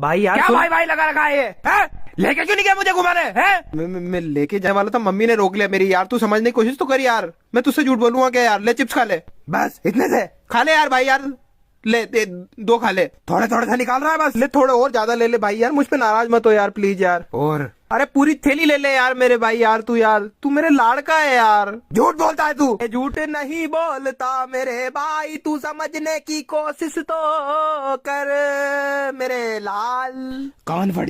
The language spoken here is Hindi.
भाई यार क्या भाई भाई लगा रखा है ये हैं? लेके क्यों नहीं गया मुझे घुमाने हैं? मैं लेके जाने वाला था, मम्मी ने रोक लिया मेरी। यार तू समझने की कोशिश तो कर यार, मैं तुझसे झूठ बोलूंगा क्या यार? ले चिप्स खा ले, बस इतने से खा ले यार भाई यार। ले दे, 2 खा ले। थोड़े थोड़े से निकाल रहा है बस। ले थोड़े और ज्यादा ले ले भाई यार, मुझ पे नाराज मत हो यार प्लीज यार। और अरे पूरी थैली ले ले यार मेरे भाई यार, तू मेरे लाड़का है यार। झूठ बोलता है तू। झूठ नहीं बोलता मेरे भाई, तू समझने की कोशिश तो कर मेरे लाल। कौन